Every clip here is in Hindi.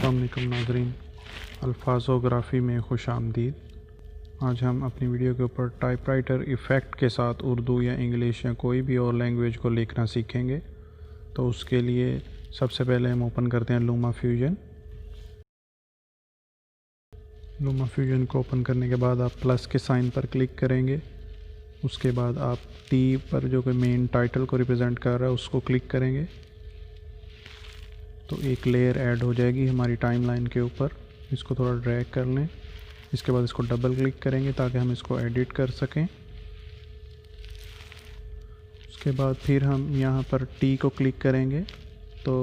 अस्सलाम वालेकुम नाज़रीन, अल्फाज़ोग्राफ़ी में खुश आमदीद। आज हम अपनी वीडियो के ऊपर टाइपराइटर इफ़ेक्ट के साथ उर्दू या इंग्लिश या कोई भी और लैंग्वेज को लिखना सीखेंगे। तो उसके लिए सबसे पहले हम ओपन करते हैं लूमा फ्यूजन। लूमा फ्यूजन को ओपन करने के बाद आप प्लस के साइन पर क्लिक करेंगे। उसके बाद आप टी पर जो कि मेन टाइटल को रिप्रेजेंट कर रहा है उसको क्लिक करेंगे तो एक लेयर ऐड हो जाएगी हमारी टाइमलाइन के ऊपर। इसको थोड़ा ड्रैग कर लें। इसके बाद इसको डबल क्लिक करेंगे ताकि हम इसको एडिट कर सकें। उसके बाद फिर हम यहाँ पर टी को क्लिक करेंगे तो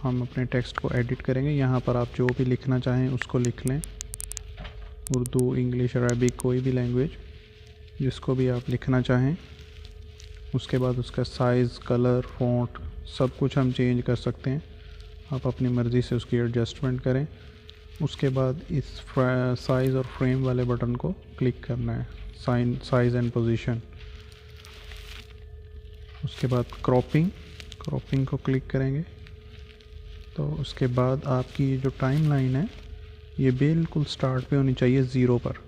हम अपने टेक्स्ट को एडिट करेंगे। यहाँ पर आप जो भी लिखना चाहें उसको लिख लें, उर्दू, इंग्लिश, अरबिक, कोई भी लैंग्वेज जिसको भी आप लिखना चाहें। उसके बाद उसका साइज़, कलर, फ़ॉन्ट सब कुछ हम चेंज कर सकते हैं। आप अपनी मर्ज़ी से उसकी एडजस्टमेंट करें। उसके बाद इस साइज़ और फ्रेम वाले बटन को क्लिक करना है, साइज़ एंड पोजीशन। उसके बाद क्रॉपिंग को क्लिक करेंगे तो उसके बाद आपकी जो टाइमलाइन है ये बिल्कुल स्टार्ट पे होनी चाहिए 0 पर,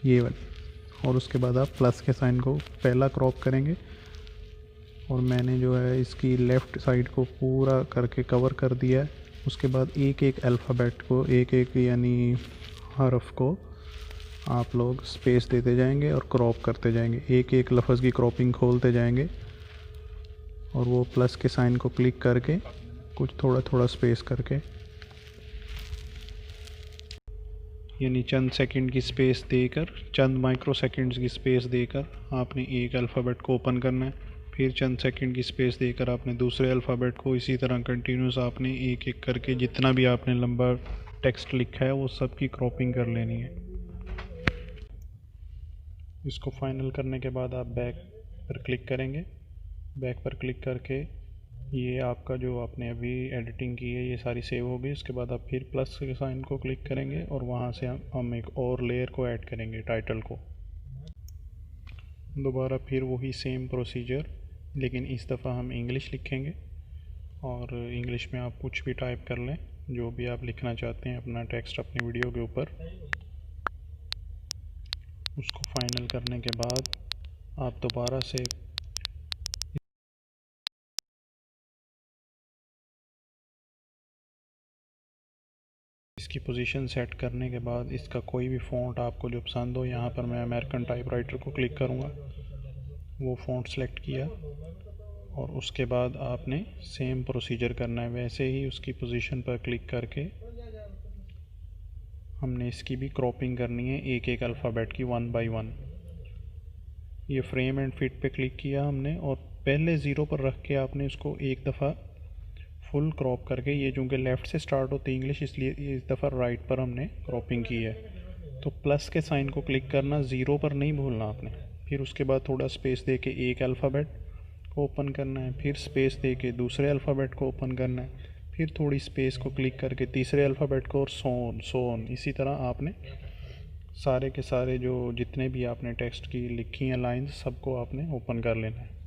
ये वाली। और उसके बाद आप प्लस के साइन को पहला क्रॉप करेंगे और मैंने जो है इसकी लेफ़्ट साइड को पूरा करके कवर कर दिया है। उसके बाद एक एक अल्फ़ाबेट को, एक एक यानी हरफ को आप लोग स्पेस देते जाएंगे और क्रॉप करते जाएंगे। एक एक लफ्ज़ की क्रॉपिंग खोलते जाएंगे और वो प्लस के साइन को क्लिक करके कुछ थोड़ा थोड़ा स्पेस करके, यानी चंद सेकंड की स्पेस देकर, चंद माइक्रो सेकंड्स की स्पेस देकर आपने एक अल्फ़ाबेट को ओपन करना है। फिर चंद सेकंड की स्पेस देकर आपने दूसरे अल्फ़ाबेट को, इसी तरह कंटिन्यूस आपने एक एक करके जितना भी आपने लंबा टेक्स्ट लिखा है वो सब की क्रॉपिंग कर लेनी है। इसको फाइनल करने के बाद आप बैक पर क्लिक करेंगे। बैक पर क्लिक करके ये आपका जो आपने अभी एडिटिंग की है ये सारी सेव हो गई। उसके बाद आप फिर प्लस के साइन को क्लिक करेंगे और वहाँ से हम एक और लेयर को ऐड करेंगे, टाइटल को। दोबारा फिर वही सेम प्रोसीजर, लेकिन इस दफ़ा हम इंग्लिश लिखेंगे और इंग्लिश में आप कुछ भी टाइप कर लें, जो भी आप लिखना चाहते हैं अपना टेक्स्ट अपनी वीडियो के ऊपर। उसको फाइनल करने के बाद आप दोबारा से इसकी पोजीशन सेट करने के बाद इसका कोई भी फ़ॉन्ट आपको जो पसंद हो, यहाँ पर मैं अमेरिकन टाइपराइटर को क्लिक करूँगा, वो फ़ॉन्ट सेलेक्ट किया और उसके बाद आपने सेम प्रोसीजर करना है। वैसे ही उसकी पोजीशन पर क्लिक करके हमने इसकी भी क्रॉपिंग करनी है, एक एक अल्फ़ाबेट की 1 बाय 1। ये फ्रेम एंड फिट पे क्लिक किया हमने और पहले 0 पर रख के आपने इसको एक दफ़ा फुल क्रॉप करके, ये चूँकि लेफ़्ट से स्टार्ट होती है इंग्लिश इसलिए इस दफ़ा राइट पर हमने क्रॉपिंग की है। तो प्लस के साइन को क्लिक करना, 0 पर नहीं भूलना आपने। फिर उसके बाद थोड़ा स्पेस दे के एक अल्फ़ाबेट को ओपन करना है, फिर स्पेस दे के दूसरे अल्फ़ाबेट को ओपन करना है, फिर थोड़ी स्पेस को क्लिक करके तीसरे अल्फ़ाबेट को, और सो ऑन। इसी तरह आपने सारे के सारे जो जितने भी आपने टेक्स्ट की लिखी हैं लाइन्स सबको आपने ओपन कर लेना है।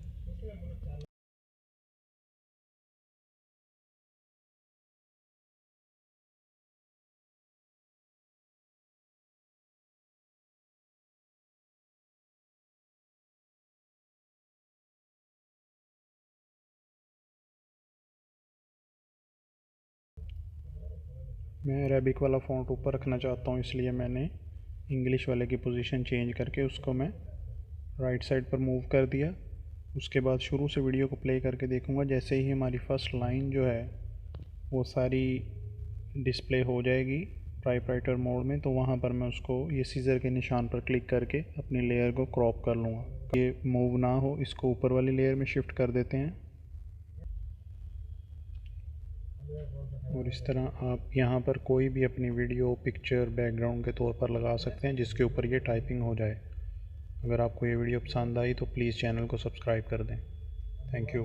मैं अरेबिक वाला फ़ॉन्ट ऊपर रखना चाहता हूँ, इसलिए मैंने इंग्लिश वाले की पोजीशन चेंज करके उसको मैं राइट साइड पर मूव कर दिया। उसके बाद शुरू से वीडियो को प्ले करके देखूँगा। जैसे ही हमारी फ़र्स्ट लाइन जो है वो सारी डिस्प्ले हो जाएगी टाइपराइटर मोड में, तो वहाँ पर मैं उसको ये सीज़र के निशान पर क्लिक करके अपनी लेयर को क्रॉप कर लूँगा। ये मूव ना हो, इसको ऊपर वाली लेयर में शिफ्ट कर देते हैं और इस तरह आप यहाँ पर कोई भी अपनी वीडियो, पिक्चर बैकग्राउंड के तौर पर लगा सकते हैं जिसके ऊपर ये टाइपिंग हो जाए। अगर आपको ये वीडियो पसंद आई तो प्लीज़ चैनल को सब्सक्राइब कर दें। Thank you.